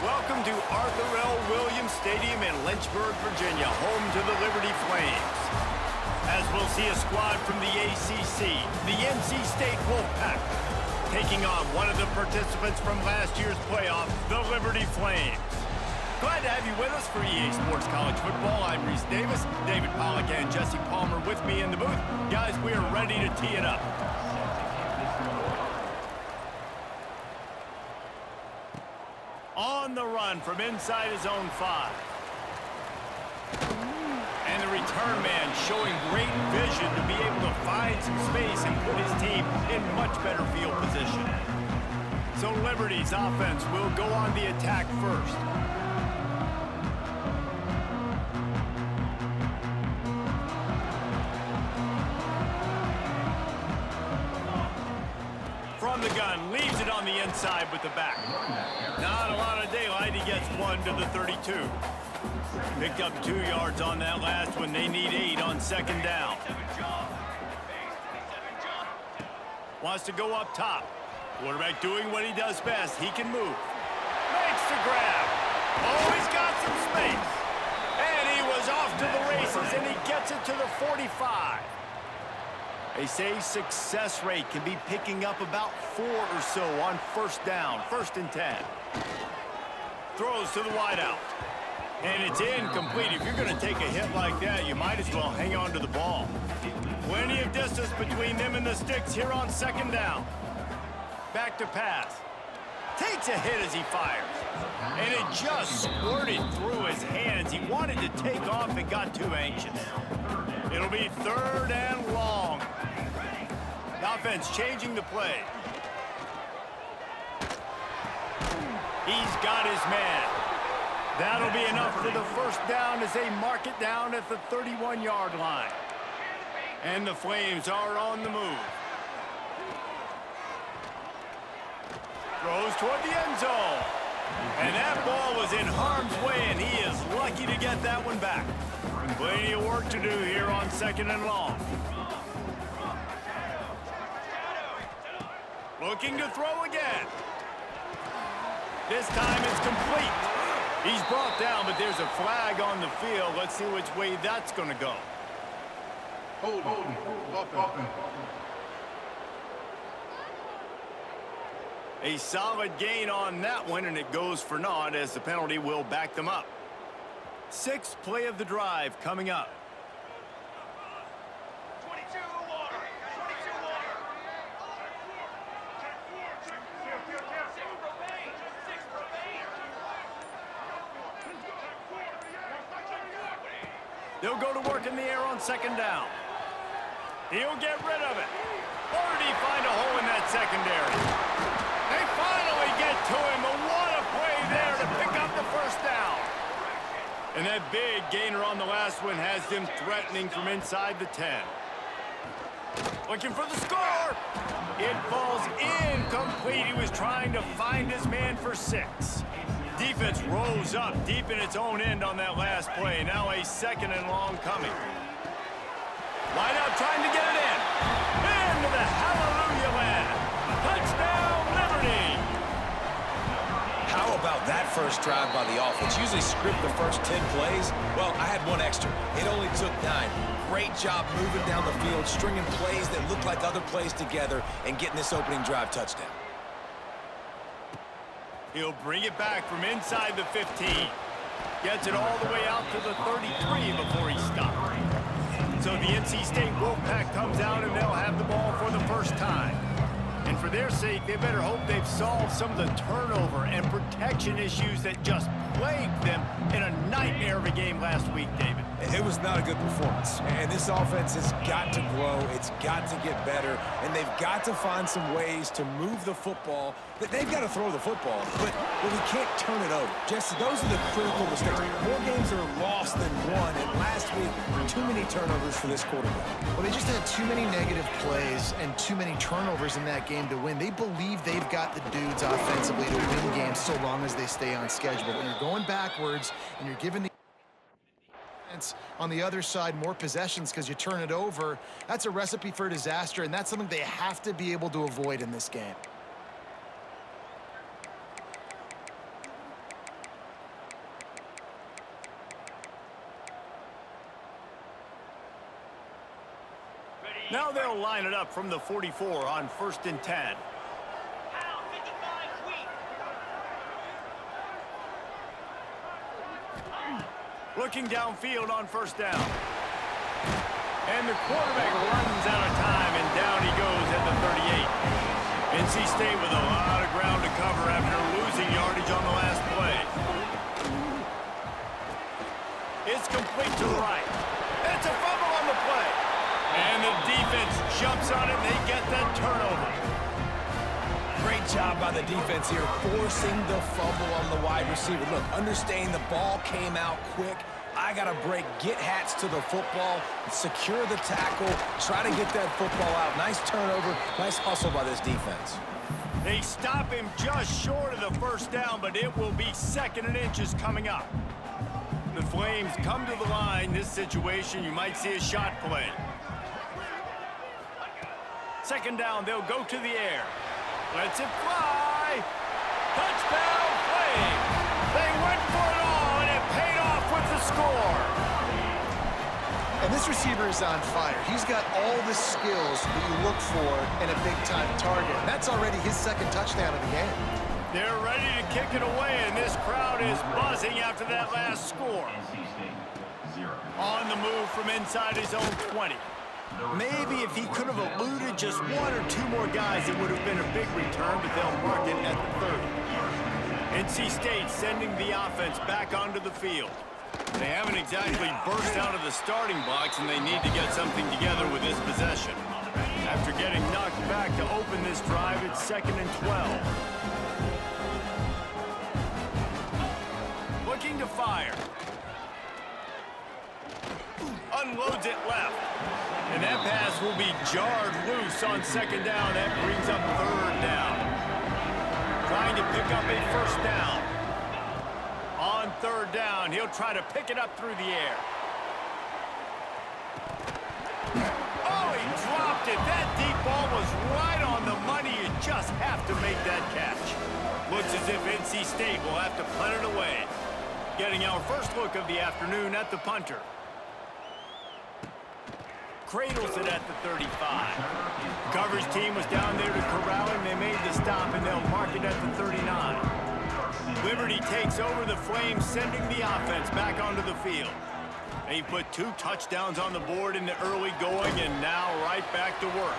Welcome to Arthur L. Williams Stadium in Lynchburg, Virginia, home to the Liberty Flames. As we'll see a squad from the ACC, the NC State Wolfpack, taking on one of the participants from last year's playoff, the Liberty Flames. Glad to have you with us for EA Sports College Football. I'm Reese Davis, David Pollack and Jesse Palmer with me in the booth. Guys, we are ready to tee it up. On the run from inside his own 5. And the return man showing great vision to be able to find some space and put his team in much better field position. So Liberty's offense will go on the attack first. From the gun, leaves it on the inside with the back. Not a lot of daylight, he gets 1 to the 32. Picked up 2 yards on that last one. They need 8 on second down. Wants to go up top. Quarterback doing what he does best. He can move. Makes the grab. Oh, he's got some space. And he was off to the races, and he gets it to the 45. They say success rate can be picking up about 4 or so on first down, 1st and 10. Throws to the wideout. And it's incomplete. If you're going to take a hit like that, you might as well hang on to the ball. Plenty of distance between them and the sticks here on second down. Back to pass. Takes a hit as he fires. And it just squirted through his hands. He wanted to take off and got too anxious. It'll be 3rd and long. The offense changing the play. He's got his man. That'll be enough for the first down as they mark it down at the 31-yard line. And the Flames are on the move. Throws toward the end zone. And that ball was in harm's way, and he is lucky to get that one back. Plenty of work to do here on 2nd and long. Looking to throw again. This time it's complete. He's brought down, but there's a flag on the field. Let's see which way that's going to go. Hold. A solid gain on that one, and it goes for naught as the penalty will back them up. 6th play of the drive coming up. 22 water. They'll go to work in the air on second down. He'll get rid of it. Or did he find a hole in that secondary? They finally get to him, but what a play there to pick up the first down. And that big gainer on the last one has them threatening from inside the 10. Looking for the score. It falls incomplete. He was trying to find his man for 6. Defense rose up deep in its own end on that last play. Now a 2nd and long coming. Wide out trying to get it in. Into the hallelujah land. Touchdown, Liberty. How about that first drive by the offense? Usually script the first 10 plays. Well, I had one extra. It only took 9. Great job moving down the field, stringing plays that look like other plays together, and getting this opening drive touchdown. He'll bring it back from inside the 15. Gets it all the way out to the 33 before he stops. So the NC State Wolfpack comes out and they'll have the ball for the first time. And for their sake, they better hope they've solved some of the turnover and protection issues that just plagued them in a nightmare of a game last week, David. It was not a good performance. And this offense has got to grow. It's got to get better. And they've got to find some ways to move the football. They've got to throw the football, but we can't turn it over. Jesse, those are the critical mistakes. More games are lost than won. And last week, too many turnovers for this quarterback. Well, they just had too many negative plays and too many turnovers in that game to win. They believe they've got the dudes offensively to win games so long as they stay on schedule. But when you're going backwards and you're giving the on the other side more possessions because you turn it over, that's a recipe for disaster, and that's something they have to be able to avoid in this game. line it up from the 44 on 1st and 10. Looking downfield on 1st down. And the quarterback runs out of time, and down he goes at the 38. NC State with a lot of ground to cover after losing yardage on the last play. It's complete to the right. It's a fumble on the play. And the defense jumps on it, and they get that turnover. Great job by the defense here, forcing the fumble on the wide receiver. Look, understanding the ball came out quick. I got to break, get Hats to the football, secure the tackle, try to get that football out. Nice turnover, nice hustle by this defense. They stop him just short of the 1st down, but it will be 2nd and inches coming up. The Flames come to the line. This situation, you might see a shot play. 2nd down, they'll go to the air. Lets it fly. Touchdown, Flames. They went for it all, and it paid off with the score. And this receiver is on fire. He's got all the skills that you look for in a big-time target. That's already his 2nd touchdown of the game. They're ready to kick it away, and this crowd is buzzing after that last score. On the move from inside his own 20. Maybe if he could have eluded just 1 or 2 more guys, it would have been a big return, but they'll mark it at the 30. NC State sending the offense back onto the field. They haven't exactly burst out of the starting blocks, and they need to get something together with this possession. After getting knocked back to open this drive, it's 2nd and 12. Looking to fire. Unloads it left. And that pass will be jarred loose on 2nd down. That brings up 3rd down. Trying to pick up a 1st down. On 3rd down, he'll try to pick it up through the air. Oh, he dropped it. That deep ball was right on the money. You just have to make that catch. Looks as if NC State will have to punt it away. Getting our first look of the afternoon at the punter. Cradles it at the 35. The coverage team was down there to corral him. They made the stop, and they'll mark it at the 39. Liberty takes over the Flames, sending the offense back onto the field. They put 2 touchdowns on the board in the early going, and now right back to work.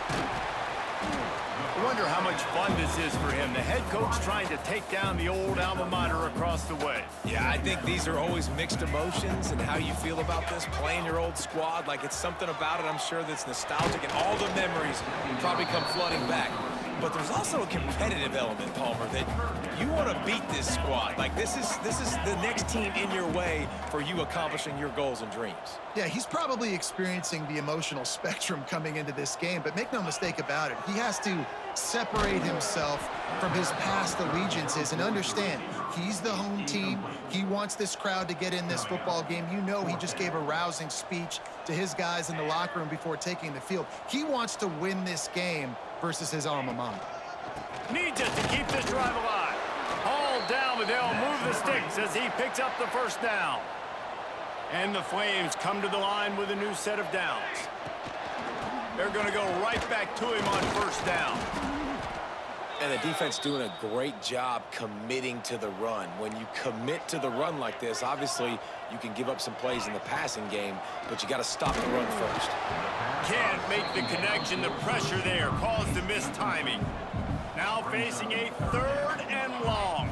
I wonder how much fun this is for him. The head coach trying to take down the old alma mater across the way. Yeah, I think these are always mixed emotions, and how you feel about this, playing your old squad. Like, it's something about it, I'm sure, that's nostalgic, and all the memories probably come flooding back. But there's also a competitive element, Palmer, that you want to beat this squad. Like, this is the next team in your way for you accomplishing your goals and dreams. Yeah, he's probably experiencing the emotional spectrum coming into this game, but make no mistake about it, he has to separate himself from his past allegiances and understand he's the home team. He wants this crowd to get in this football game. You know, he just gave a rousing speech to his guys in the locker room before taking the field. He wants to win this game versus his alma mater. Needs it to keep this drive alive. Hauled down, but they'll move the sticks as he picks up the 1st down. And the Flames come to the line with a new set of downs. They're going to go right back to him on 1st down. And the defense doing a great job committing to the run. When you commit to the run like this, obviously you can give up some plays in the passing game, but you got to stop the run first. Can't make the connection. The pressure there caused the missed timing. Now facing a 3rd and long.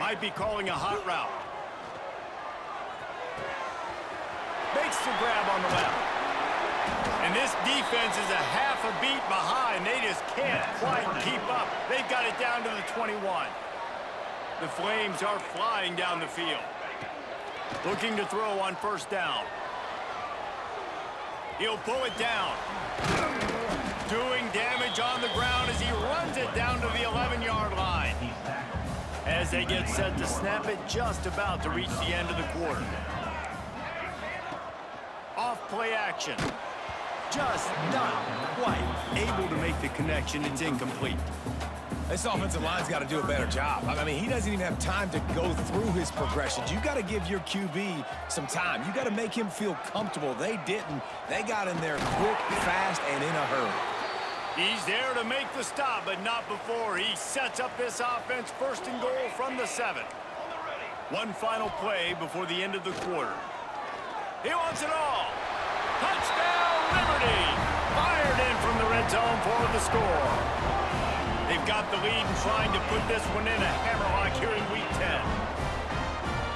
Might be calling a hot route. Makes the grab on the left. And this defense is a half a beat behind. They just can't quite keep up. They've got it down to the 21. The Flames are flying down the field. Looking to throw on 1st down. He'll pull it down. Doing damage on the ground as he runs it down to the 11-yard line. As they get set to snap it, just about to reach the end of the quarter. Off play action. Just not quite able to make the connection. It's incomplete. This offensive line's got to do a better job. I mean, he doesn't even have time to go through his progressions. You got to give your QB some time. You got to make him feel comfortable. They didn't. They got in there quick, fast, and in a hurry. He's there to make the stop, but not before he sets up this offense 1st and goal from the 7. One final play before the end of the quarter. He wants it all. Touchdown, Liberty! Fired in from the red zone for the score. They've got the lead and trying to put this one in a hammerlock here in Week 10.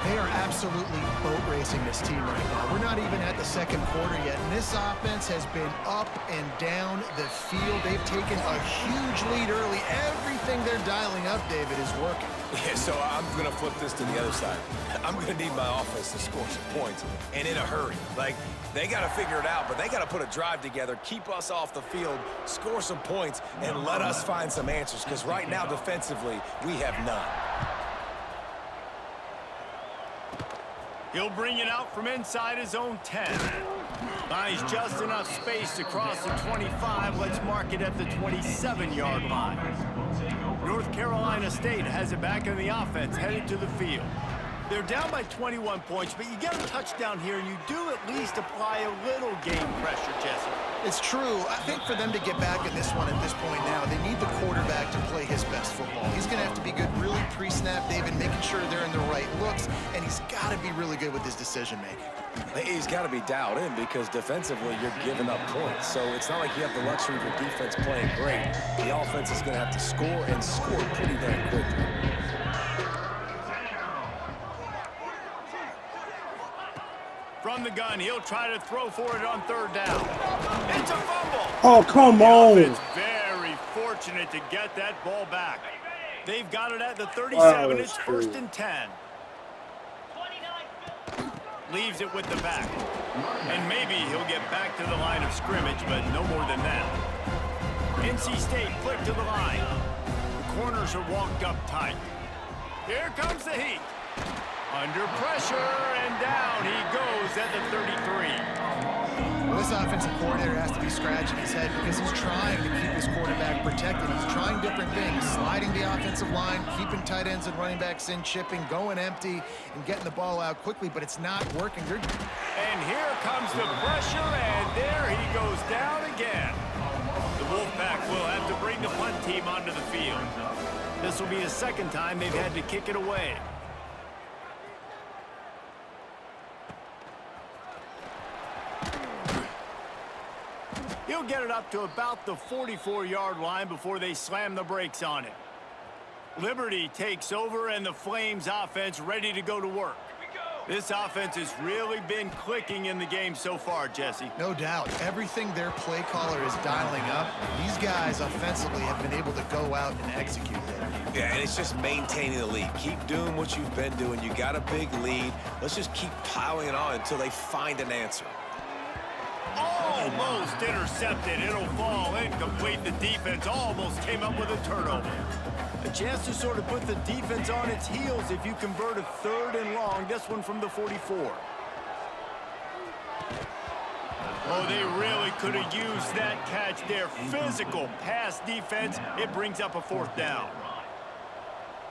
They are absolutely boat racing this team right now. We're not even at the 2nd quarter yet, and this offense has been up and down the field. They've taken a huge lead early. Everything they're dialing up, David, is working. Yeah, so I'm going to flip this to the other side. I'm going to need my offense to score some points, and in a hurry. Like, they got to figure it out, but they got to put a drive together, keep us off the field, score some points, and let us find some answers, because right now, defensively, we have none. He'll bring it out from inside his own 10. Finds just enough space to cross the 25. Let's mark it at the 27-yard line. North Carolina State has it back in the offense, headed to the field. They're down by 21 points, but you get a touchdown here, and you do at least apply a little game pressure, Jesse. It's true. I think for them to get back in this one at this point now, they need the quarterback to play his best football. He's going to have to be good really pre-snap, David, making sure they're in the right looks, and he's got to be really good with his decision-making. He's got to be dialed in because defensively you're giving up points. So it's not like you have the luxury of your defense playing great. The offense is going to have to score and score pretty damn quickly. From the gun, he'll try to throw for it on 3rd down. It's a fumble. Oh, come on. It's very fortunate to get that ball back. They've got it at the 37. It's 1st and 10. Leaves it with the back. And maybe he'll get back to the line of scrimmage, but no more than that. NC State flipped to the line. The corners are walked up tight. Here comes the heat. Under pressure, and down he goes at the 33. Well, this offensive coordinator has to be scratching his head because he's trying to keep his quarterback protected. He's trying different things, sliding the offensive line, keeping tight ends and running backs in, chipping, going empty, and getting the ball out quickly, but it's not working. And here comes the pressure, and there he goes down again. The Wolfpack will have to bring the punt team onto the field. This will be the 2nd time they've had to kick it away. He'll get it up to about the 44-yard line before they slam the brakes on it. Liberty takes over, and the Flames offense ready to go to work. This offense has really been clicking in the game so far, Jesse. No doubt. Everything their play caller is dialing up, these guys offensively have been able to go out and execute it. Yeah, and it's just maintaining the lead. Keep doing what you've been doing. You got a big lead. Let's just keep piling it on until they find an answer. Almost intercepted. It'll fall incomplete. The defense almost came up with a turnover. A chance to sort of put the defense on its heels if you convert a 3rd and long. This one from the 44. Oh, they really could have used that catch there. Physical pass defense. It brings up a 4th down.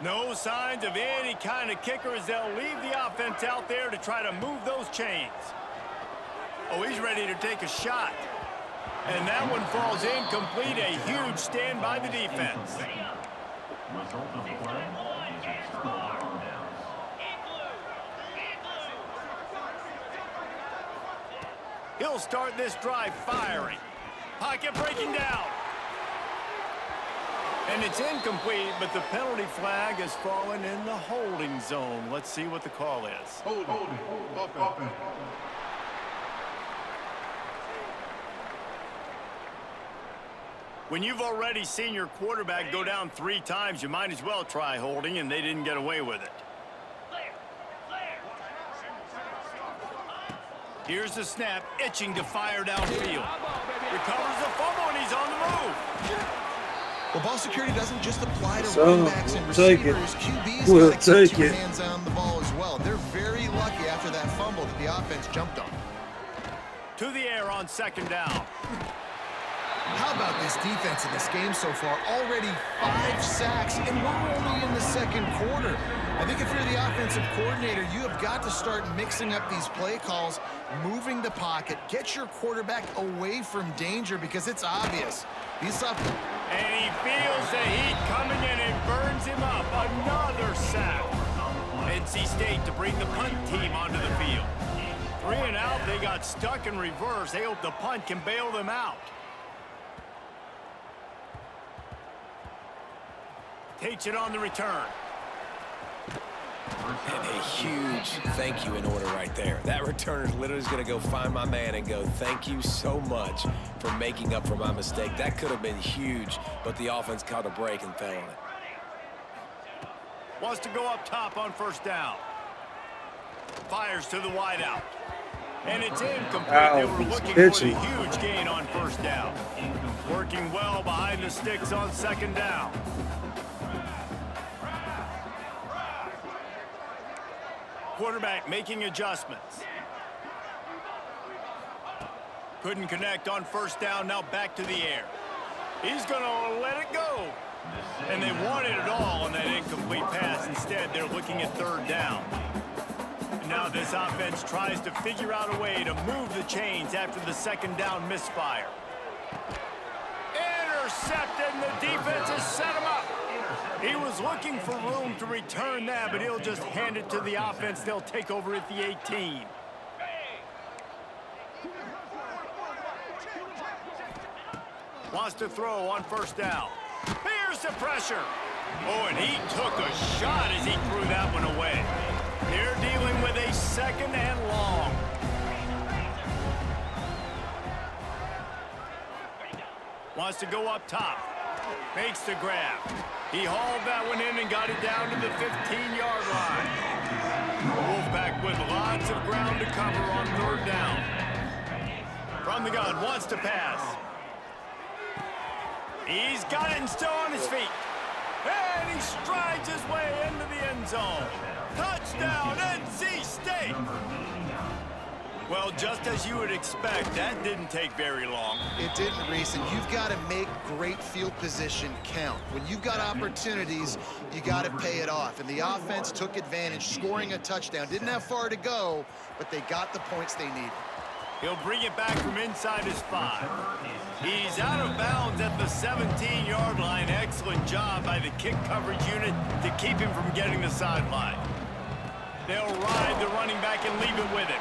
No signs of any kind of kicker as they'll leave the offense out there to try to move those chains. Oh, he's ready to take a shot. And that one falls incomplete. A huge stand by the defense. He'll start this drive firing. Pocket breaking down. And it's incomplete, but the penalty flag has fallen in the holding zone. Let's see what the call is. Holding. Offense. When you've already seen your quarterback go down 3 times, you might as well try holding, and they didn't get away with it. Here's the snap, itching to fire downfield. Recovers the fumble, and he's on the move. Well, ball security doesn't just apply to running backs and receivers. QBs We'll got to keep take two it. hands on the ball as well. They're very lucky after that fumble that the offense jumped on. To the air on 2nd down. How about this defense in this game so far? Already 5 sacks, and we're only in the second quarter. I think if you're the offensive coordinator, you have got to start mixing up these play calls, moving the pocket, get your quarterback away from danger because it's obvious. And he feels the heat coming in and burns him up. Another sack. NC State to bring the punt team onto the field. 3 and out, they got stuck in reverse. They hope the punt can bail them out. Takes it on the return. And a huge thank you in order right there. That returner literally is going to go find my man and go, thank you so much for making up for my mistake. That could have been huge, but the offense caught a break and fell on it. Wants to go up top on first down. Fires to the wideout. And it's incomplete. They were looking for the huge gain on first down. Working well behind the sticks on second down. Quarterback making adjustments. Couldn't connect on first down. Now back to the air. He's going to let it go. And they wanted it all on that incomplete pass. Instead, they're looking at third down. And now this offense tries to figure out a way to move the chains after the second down misfire. Intercepted, and the defense has set him up. He was looking for room to return that, but he'll just hand it to the offense. They'll take over at the 18. Wants to throw on first down. Here's the pressure. Oh, and he took a shot as he threw that one away. They're dealing with a second and long. Wants to go up top. Makes the grab. He hauled that one in and got it down to the 15-yard line. Wolfpack with lots of ground to cover on third down. From the gun, wants to pass. He's got it and still on his feet. And he strides his way into the end zone. Touchdown, NC State! Well, just as you would expect, that didn't take very long. It didn't, Reese, and you've got to make great field position count. When you've got opportunities, you got to pay it off. And the offense took advantage, scoring a touchdown. Didn't have far to go, but they got the points they needed. He'll bring it back from inside his 5. He's out of bounds at the 17-yard line. Excellent job by the kick coverage unit to keep him from getting the sideline. They'll ride the running back and leave it with him.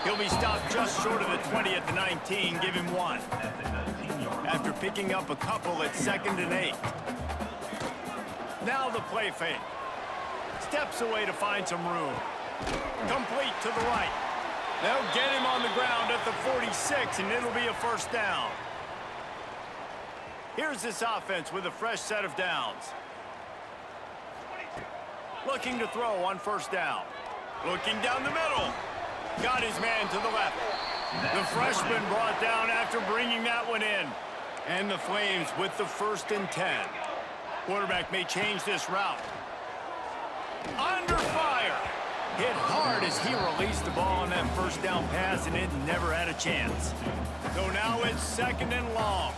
He'll be stopped just short of the 20 at the 19, give him 1. After picking up a couple at 2nd and 8. Now the play fake. Steps away to find some room. Complete to the right. They'll get him on the ground at the 46, and it'll be a first down. Here's this offense with a fresh set of downs. Looking to throw on first down. Looking down the middle. Got his man to the left. The freshman brought down after bringing that one in. And the Flames with the 1st and 10. Quarterback may change this route. Under fire. Hit hard as he released the ball on that first down pass, and it never had a chance. So now it's 2nd and long.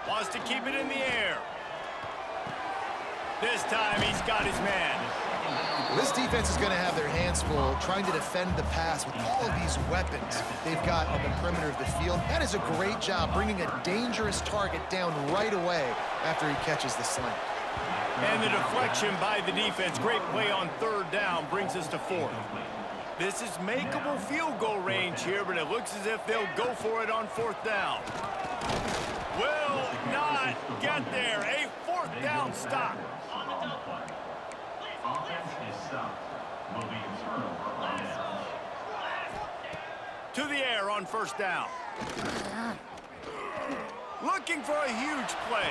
Wants to keep it in the air. This time he's got his man. This defense is going to have their hands full trying to defend the pass with all of these weapons they've got on the perimeter of the field. That is a great job bringing a dangerous target down right away after he catches the slant. And the deflection by the defense. Great play on third down brings us to 4th. This is makeable field goal range here, but it looks as if they'll go for it on 4th down. Will not get there. A 4th down stop. To the air on first down. Looking for a huge play.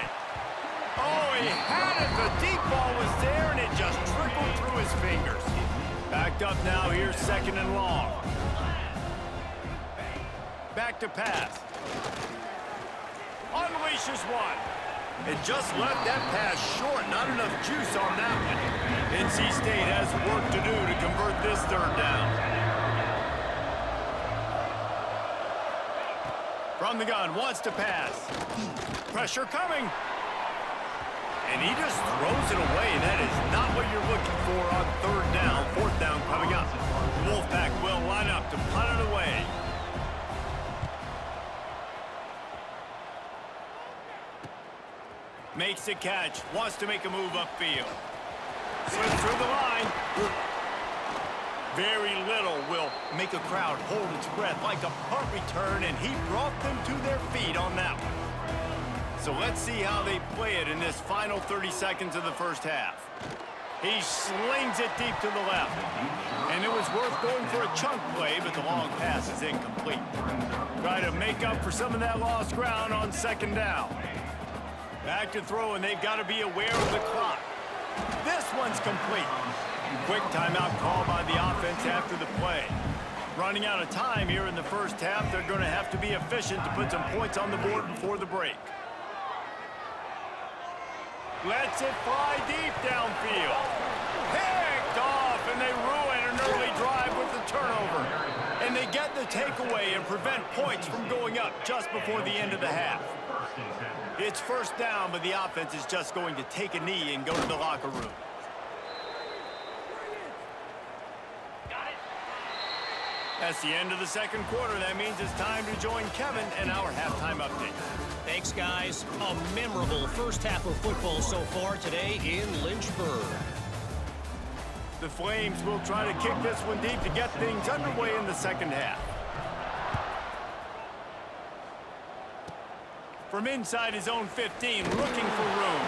Oh, he had it. The deep ball was there, and it just trickled through his fingers. Backed up now. Here's 2nd and long. Back to pass. Unleashes one. And just left that pass short. Not enough juice on that one. NC State has work to do to convert this third down. From the gun, wants to pass. Pressure coming. And he just throws it away, and that is not what you're looking for on third down. Fourth down coming up. The Wolfpack will line up to punt it away. Makes the catch, wants to make a move upfield. Slips through the line. Very little will make a crowd hold its breath like a punt return, and he brought them to their feet on that one. So let's see how they play it in this final 30 seconds of the first half. He slings it deep to the left. And it was worth going for a chunk play, but the long pass is incomplete. Try to make up for some of that lost ground on second down. Back to throw, and they've got to be aware of the clock. This one's complete. Quick timeout call by the offense after the play. Running out of time here in the first half, they're going to have to be efficient to put some points on the board before the break. Lets it fly deep downfield. Picked off, and they ruin an early drive with the turnover. And they get the takeaway and prevent points from going up just before the end of the half. It's first down, but the offense is just going to take a knee and go to the locker room. That's the end of the second quarter. That means it's time to join Kevin and our halftime update. Thanks, guys. A memorable first half of football so far today in Lynchburg. The Flames will try to kick this one deep to get things underway in the second half. From inside his own 15, looking for room.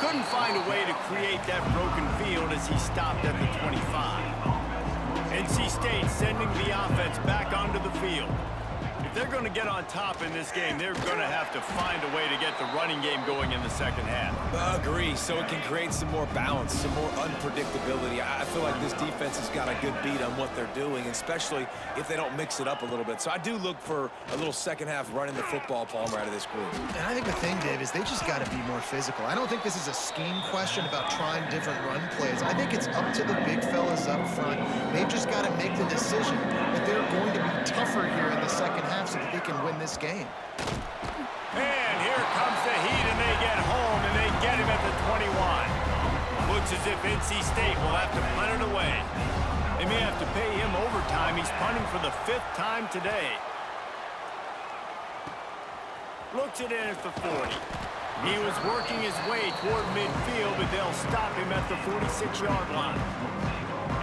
Couldn't find a way to create that broken field as he stopped at the 25. NC State sending the offense back onto the field. If they're going to get on top in this game, they're going to have to find a way to get the running game going in the second half. Agree, so it can create some more balance, some more unpredictability. I feel like this defense has got a good beat on what they're doing, especially if they don't mix it up a little bit. So I do look for a little second half running the football, Palmer, out of this group. And I think the thing, Dave, is they just got to be more physical. I don't think this is a scheme question about trying different run plays. I think it's up to the big fellas up front. They've just got to make the decision that they're going to be tougher here in the second half so that they can win this game. And here comes the heat, and they get home, and they get him at the 21. Looks as if NC State will have to punt it away. They may have to pay him overtime. He's punting for the 5th time today. Looks it in at the 40. He was working his way toward midfield, but they'll stop him at the 46-yard line.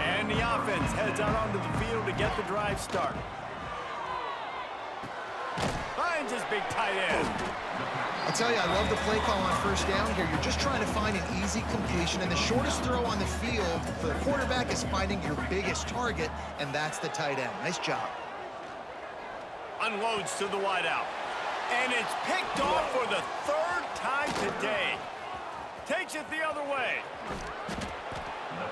And the offense heads out onto the field to get the drive started. Finds his big tight end. I'll tell you, I love the play call on first down here. You're just trying to find an easy completion, and the shortest throw on the field for the quarterback is finding your biggest target, and that's the tight end. Nice job. Unloads to the wideout. And it's picked off for the 3rd time today. Takes it the other way.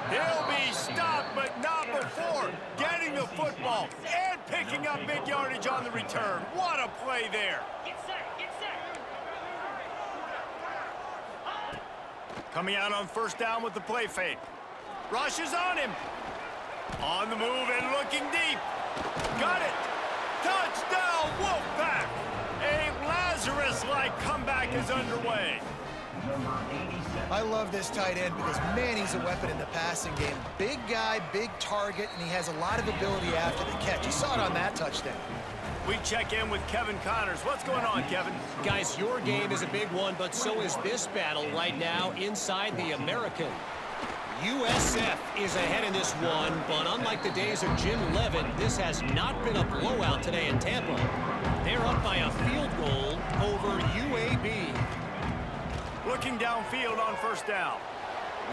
He'll be stopped, but not before getting the football and picking up big yardage on the return. What a play there. Get set, get set. Coming out on first down with the play fake. Rushes on him. On the move and looking deep. Got it. Touchdown, Wolfpack. A Lazarus-like comeback is underway. I love this tight end because, man, he's a weapon in the passing game. Big guy, big target, and he has a lot of ability after the catch. You saw it on that touchdown. We check in with Kevin Connors. What's going on, Kevin? Guys, your game is a big one, but so is this battle right now inside the American. USF is ahead in this one, but unlike the days of Jim Levin, this has not been a blowout today in Tampa. They're up by a field goal over UAB. Looking downfield on first down.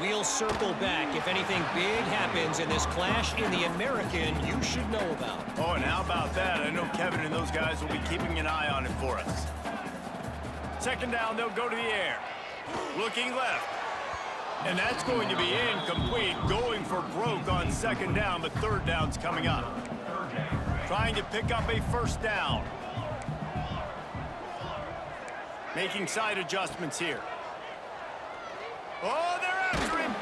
We'll circle back if anything big happens in this clash in the American you should know about. Oh, and how about that? I know Kevin and those guys will be keeping an eye on it for us. Second down, they'll go to the air. Looking left. And that's going to be incomplete. Going for broke on second down, but third down's coming up. Trying to pick up a first down. Making side adjustments here. Oh, they're after him.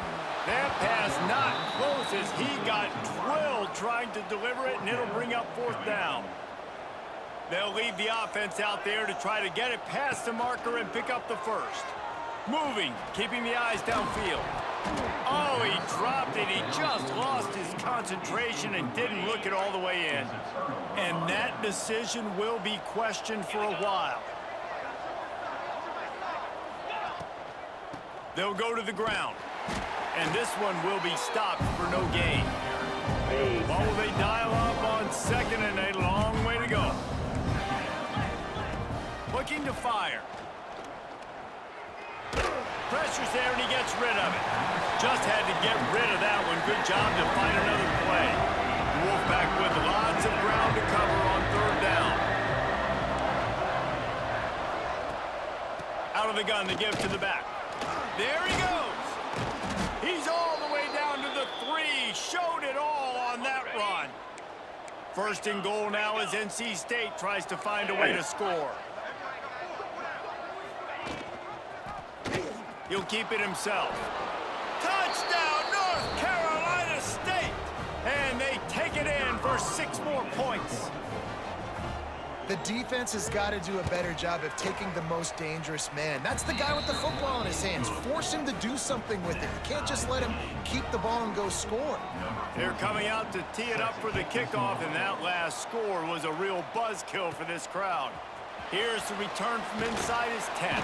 That pass not close as he got drilled trying to deliver it, and it'll bring up fourth down. They'll leave the offense out there to try to get it past the marker and pick up the first. Moving, keeping the eyes downfield. Oh, he dropped it. He just lost his concentration and didn't look it all the way in. And that decision will be questioned for a while. They'll go to the ground. And this one will be stopped for no gain. What will they dial up on second and a long way to go? Looking to fire. Pressure's there and he gets rid of it. Just had to get rid of that one. Good job to find another play. The Wolfpack with lots of ground to cover on third down. Out of the gun, they give to the back. There he goes. He's all the way down to the 3. Showed it all on that run. First and goal now as NC State tries to find a way to score. He'll keep it himself. Touchdown, North Carolina State! And they take it in for 6 more points. The defense has got to do a better job of taking the most dangerous man. That's the guy with the football in his hands. Force him to do something with it. You can't just let him keep the ball and go score. They're coming out to tee it up for the kickoff, and that last score was a real buzzkill for this crowd. Here's the return from inside his 10.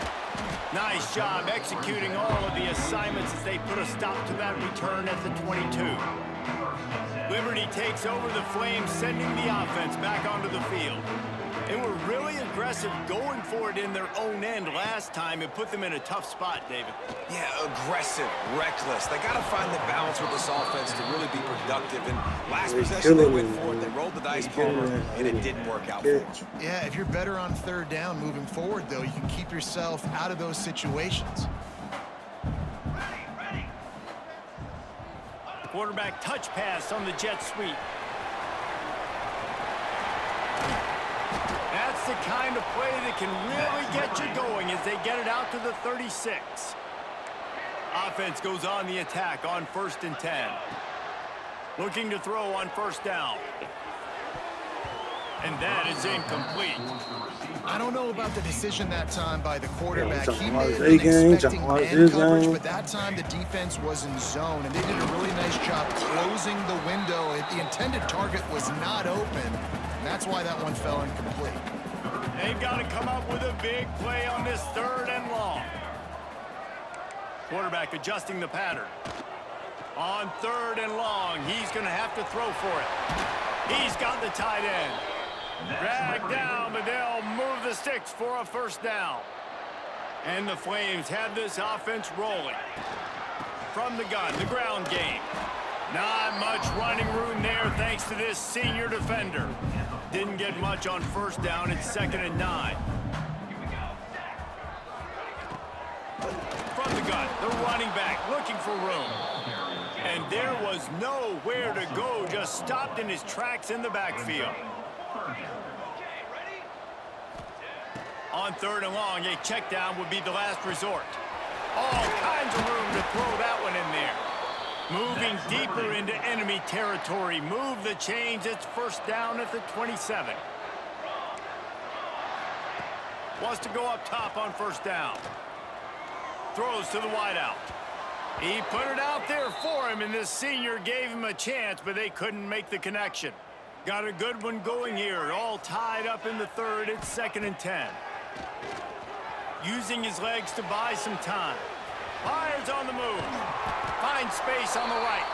Nice job executing all of the assignments as they put a stop to that return at the 22. Liberty takes over the Flames, sending the offense back onto the field. They were really aggressive going for it in their own end last time. It put them in a tough spot, David. Yeah, aggressive, reckless. They got to find the balance with this offense to really be productive. And last possession, they went for it. They rolled the dice, Palmer, and it didn't work out for them. Yeah, if you're better on third down moving forward, though, you can keep yourself out of those situations. Quarterback touch pass on the jet sweep. That's the kind of play that can really get you going as they get it out to the 36. Offense goes on the attack on 1st and 10. Looking to throw on 1st down. And that is incomplete. I don't know about the decision that time by the quarterback. He may have been expecting man coverage, but that time the defense was in zone, and they did a really nice job closing the window. The intended target was not open, and that's why that one fell incomplete. They've got to come up with a big play on this 3rd and long. Quarterback adjusting the pattern. On 3rd and long, he's going to have to throw for it. He's got the tight end. Dragged down, but they'll move the sticks for a 1st down. And the Flames have this offense rolling. From the gun, the ground game. Not much running room there thanks to this senior defender. Didn't get much on 1st down. It's 2nd and 9. From the gun, the running back looking for room. And there was nowhere to go, just stopped in his tracks in the backfield. On 3rd and long, a check down would be the last resort. All kinds of room to throw that one in there. Moving deeper into enemy territory. Move the chains. It's 1st down at the 27. Wants to go up top on 1st down. Throws to the wideout. He put it out there for him, and this senior gave him a chance, but they couldn't make the connection. Got a good one going here. All tied up in the 3rd. It's 2nd and 10. Using his legs to buy some time. Fires on the move. Finds space on the right.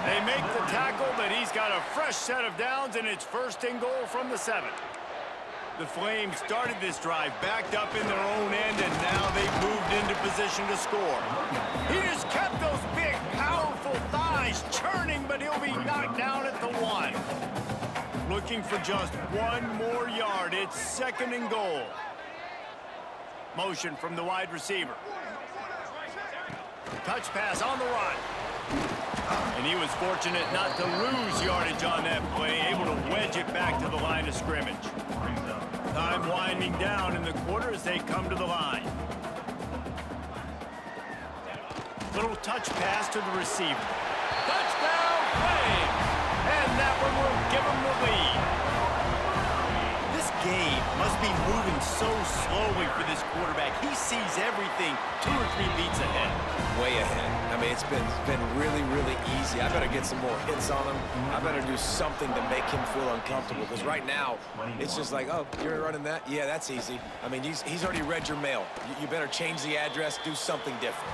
They make the tackle, but he's got a fresh set of downs, and it's 1st and goal from the 7. The Flames started this drive backed up in their own end, and now they've moved into position to score. He just kept those big, powerful thighs churning, but he'll be knocked down at the 1. Looking for just 1 more yard. It's 2nd and goal. Motion from the wide receiver. Touch pass on the run. And he was fortunate not to lose yardage on that play, able to wedge it back to the line of scrimmage. Time winding down in the quarter as they come to the line. Little touch pass to the receiver. Touchdown, Flames! And that one will give them the lead. This game must be moving so slowly for this quarterback. He sees everything 2 or 3 beats ahead. Way ahead. I mean, it's been really, really easy. I better get some more hits on him. I better do something to make him feel uncomfortable, because right now, it's just like, oh, you're running that? Yeah, that's easy. I mean, he's already read your mail. You better change the address, do something different.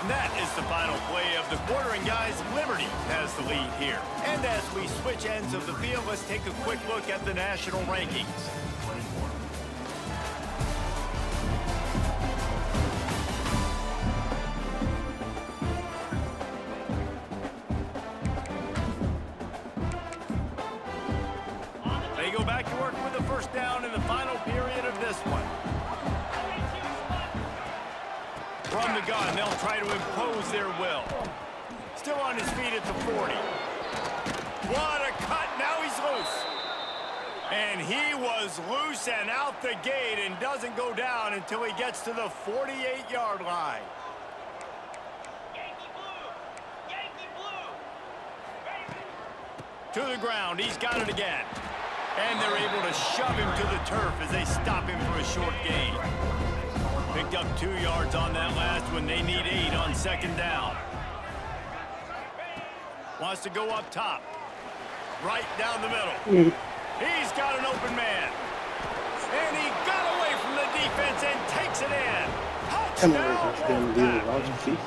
And that is the final play of the quarter, and guys, Liberty has the lead here. And as we switch ends of the field, let's take a quick look at the national rankings. They go back to work with the first down in the final period of this one. From the gun, they'll try to impose their will. Still on his feet at the 40. What a cut, now he's loose. And he was loose and out the gate and doesn't go down until he gets to the 48-yard line. To the ground, he's got it again. And they're able to shove him to the turf as they stop him for a short gain. Picked up 2 yards on that last one. They need 8 on second down. Wants to go up top. Right down the middle. He's got an open man. And he got away from the defense and takes it in. Touchdown.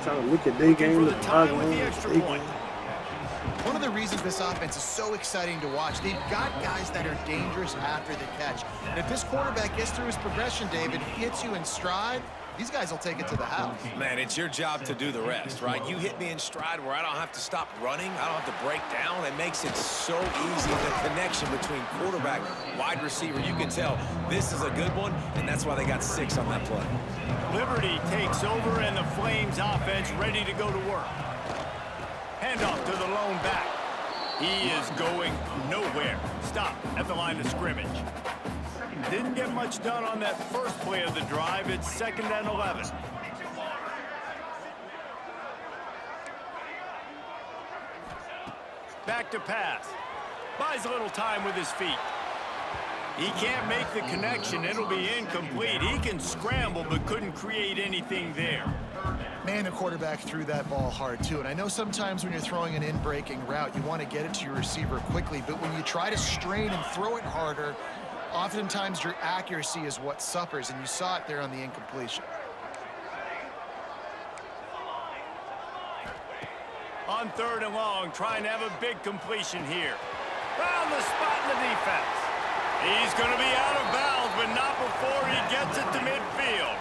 Trying to look at their game. For the tie with the extra point. One of the reasons this offense is so exciting to watch, they've got guys that are dangerous after the catch. And if this quarterback gets through his progression, David, hits you in stride, these guys will take it to the house. Man, it's your job to do the rest, right? You hit me in stride where I don't have to stop running. I don't have to break down. It makes it so easy. The connection between quarterback, wide receiver, you can tell this is a good one, and that's why they got 6 on that play. Liberty takes over, and the Flames offense ready to go to work. Handoff to the lone back. He is going nowhere. Stop at the line of scrimmage. Didn't get much done on that first play of the drive. It's 2nd and 11. Back to pass. Buys a little time with his feet. He can't make the connection. It'll be incomplete. He can scramble, but couldn't create anything there. Man, the quarterback threw that ball hard, too. And I know sometimes when you're throwing an in-breaking route, you want to get it to your receiver quickly. But when you try to strain and throw it harder, oftentimes your accuracy is what suffers. And you saw it there on the incompletion. On 3rd and long, trying to have a big completion here. Found the spot in the defense. He's going to be out of bounds, but not before he gets it to midfield.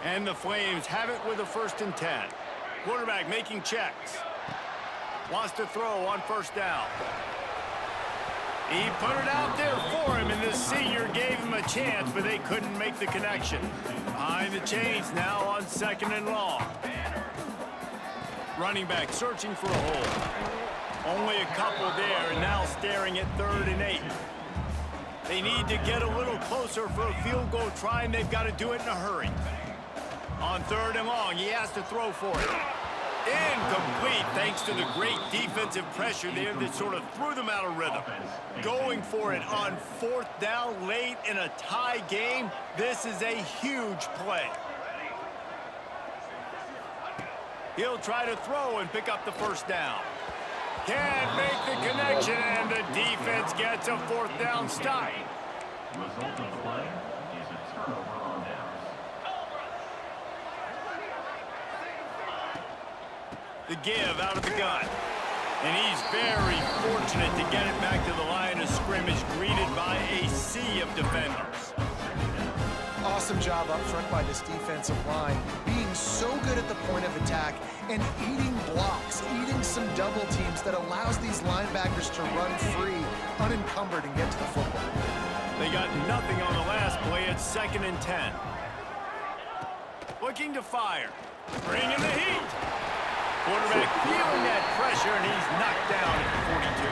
And the Flames have it with a 1st and 10. Quarterback making checks. Wants to throw on 1st down. He put it out there for him, and the senior gave him a chance, but they couldn't make the connection. Behind the chains now on 2nd and long. Running back searching for a hole. Only a couple there, and now staring at 3rd and 8. They need to get a little closer for a field goal try, and they've got to do it in a hurry. On 3rd and long, he has to throw for it. Incomplete, thanks to the great defensive pressure there that sort of threw them out of rhythm. Going for it on 4th down late in a tie game, this is a huge play. He'll try to throw and pick up the 1st down. Can't make the connection, and the defense gets a 4th down stop. Result of the play is a turnover on downs. The give out of the gun. And he's very fortunate to get it back to the line of scrimmage, greeted by a sea of defenders. Awesome job up front by this defensive line, being so good at the point of attack and eating blocks, eating some double teams that allows these linebackers to run free, unencumbered, and get to the football. They got nothing on the last play. It's 2nd and 10. Looking to fire. Bringing the heat. Quarterback feeling that pressure, and he's knocked down at 42.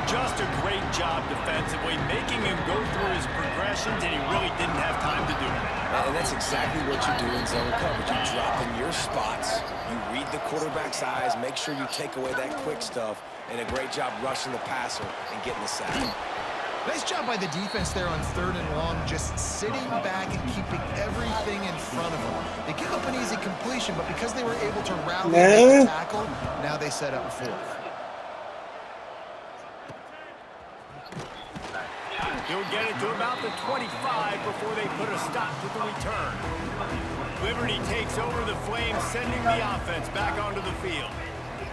Just a great job defensively, making him go through his progressions, and he really didn't have time to do it. And that's exactly what you do in zone coverage. You drop in your spots, you read the quarterback's eyes, make sure you take away that quick stuff, and a great job rushing the passer and getting the sack. Nice job by the defense there on 3rd and long, just sitting back and keeping everything in front of them. They give up an easy completion, but because they were able to rally and make the tackle, now they set up 4th. He'll get it to about the 25 before they put a stop to the return. Liberty takes over the Flames, sending the offense back onto the field.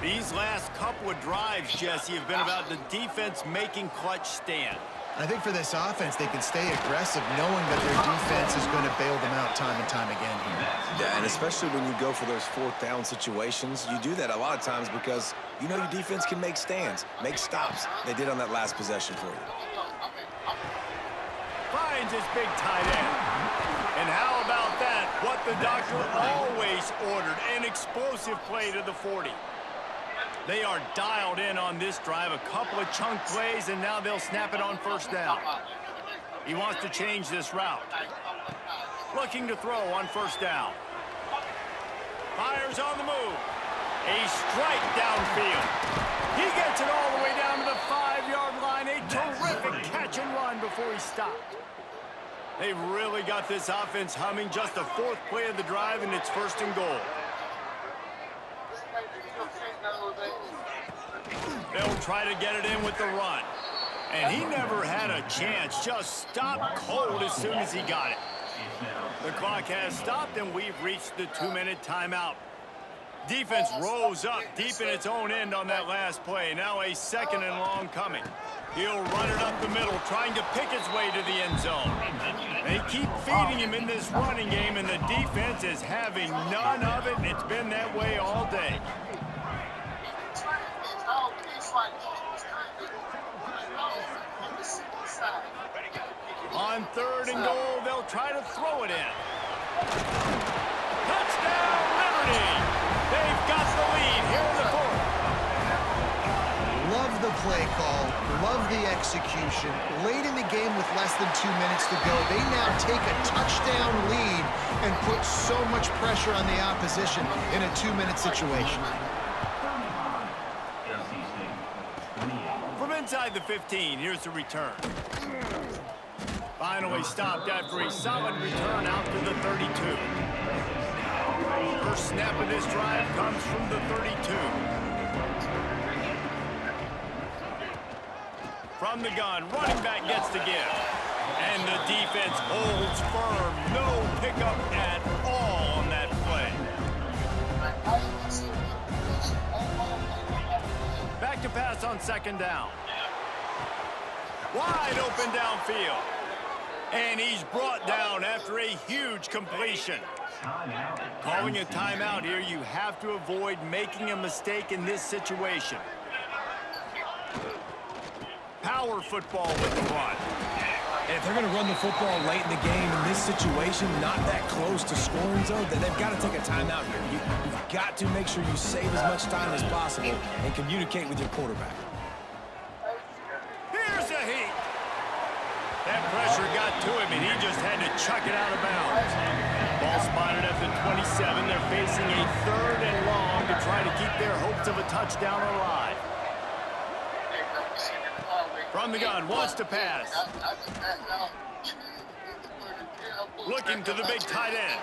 These last couple of drives, Jesse, have been about the defense making clutch stand. I think for this offense, they can stay aggressive knowing that their defense is going to bail them out time and time again here. Yeah, and especially when you go for those 4th down situations, you do that a lot of times because you know your defense can make stands, make stops. They did on that last possession for you. Finds his big tight end. And how about that? What the doctor always ordered, an explosive play to the 40. They are dialed in on this drive, a couple of chunk plays, and now they'll snap it on 1st down. He wants to change this route. Looking to throw on 1st down. Fires on the move. A strike downfield. He gets it all the way down to the 5-yard line. A terrific catch and run before he stopped. They've really got this offense humming. Just the 4th play of the drive, and it's 1st and goal. They'll try to get it in with the run. And he never had a chance. Just stopped cold as soon as he got it. The clock has stopped, and we've reached the 2-minute timeout. Defense rose up deep in its own end on that last play. Now a 2nd and long coming. He'll run it up the middle, trying to pick his way to the end zone. They keep feeding him in this running game, and the defense is having none of it, and it's been that way all day. On 3rd and goal, they'll try to throw it in. Touchdown, Liberty! They've got the lead here in the 4th. Love the play call, love the execution. Late in the game with less than 2 minutes to go, they now take a touchdown lead and put so much pressure on the opposition in a 2-minute situation. From inside the 15, here's the return. Finally stopped after a solid return out to the 32. First snap of this drive comes from the 32. From the gun, running back gets the give. And the defense holds firm. No pickup at all on that play. Back to pass on 2nd down. Wide open downfield. And he's brought down after a huge completion. Calling a timeout here, you have to avoid making a mistake in this situation. Power football with the run. And if they're going to run the football late in the game in this situation, not that close to scoring zone, then they've got to take a timeout here. You've got to make sure you save as much time as possible and communicate with your quarterback. Here's a heat. That pressure got to him, and he just had to chuck it out of bounds. Ball spotted at the 27. They're facing a 3rd and long to try to keep their hopes of a touchdown alive. From the gun, wants to pass. Looking to the big tight end.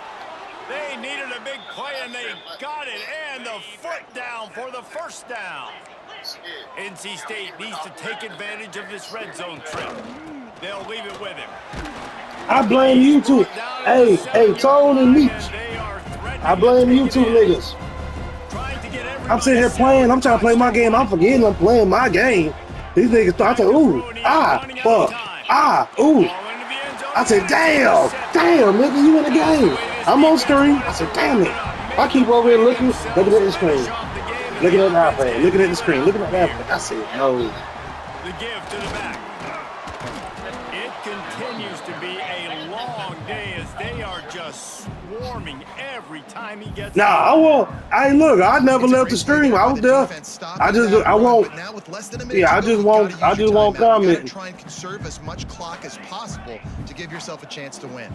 They needed a big play, and they got it. And the foot down for the 1st down. NC State needs to take advantage of this red zone trip. They'll leave it with him. I blame you two. Hey, Tone and Meech. I blame you two niggas. I'm sitting here playing. I'm trying to play my game. I'm forgetting I'm playing my game. These niggas start to ooh, fuck, ooh. I said, damn, nigga, you in the game. I'm on screen. I said, damn it. I keep over here looking at the screen. Looking at the iPad, looking at the screen, looking at the iPad. I said, no. The give to the back. It continues to be a long day as they are just swarming every time he gets. Nah, I never left the stream. I was there. I won't. Yeah, I just won't comment. Try and conserve as much clock as possible to give yourself a chance to win.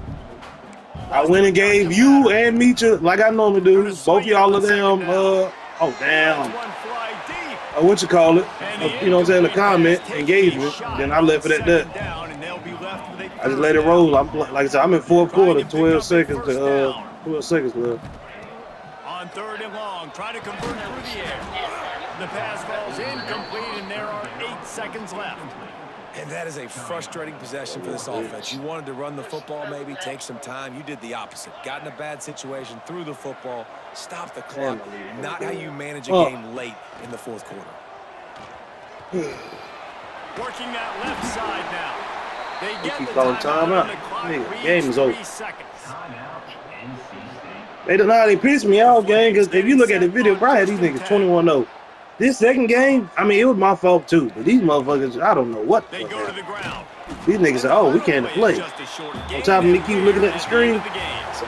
I went and gave you and Meech, like I normally do. Both y'all of them. Oh damn. what you call it, you know what I'm saying, a comment, engagement. Then I left it at that. I just let it roll. I'm like I said, I'm in fourth quarter, 12 seconds left. On 3rd and long, try to convert through the air. The pass falls incomplete, and there are 8 seconds left. And that is a frustrating possession for this offense. You wanted to run the football, maybe take some time. You did the opposite. Got in a bad situation, threw the football, stopped the clock. Not how you manage a game late in the fourth quarter. Working that left side now. They get the timeout. Nigga, game is over. 3 seconds. They did not piss me off, gang, because if you look at the video, bro, I had these niggas 21-0. This second game, I mean, it was my fault too. But these motherfuckers, I don't know what. They go to the ground. These niggas say, oh, we can't play. On top of me keep looking at the screen. So,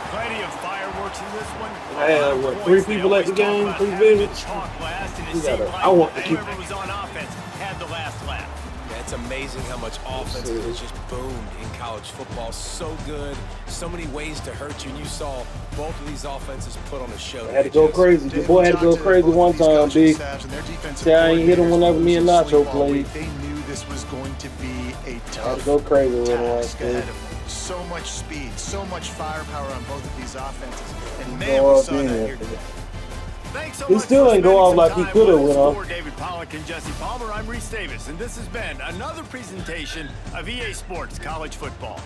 Plenty of fireworks in this one. I had, what, 3 people at the game, 3 visits? I want to keep. Whoever was on offense had the last laugh. Yeah, it's amazing how much offense has just boomed in college football. So good, so many ways to hurt you. And you saw both of these offenses put on a show. I had to go crazy. Your boy had to go crazy one time, B. See, I ain't hit him whenever me and Nacho played. They knew this was going to be a I tough had to go crazy with task him. ahead of them. So much speed, so much firepower on both of these offenses. And man, we saw that here today. Thanks so He much still for ain't go spending off some like he time coulda with us. went off. For David Pollack and Jesse Palmer, I'm Reese Davis, and this has been another presentation of EA Sports College Football.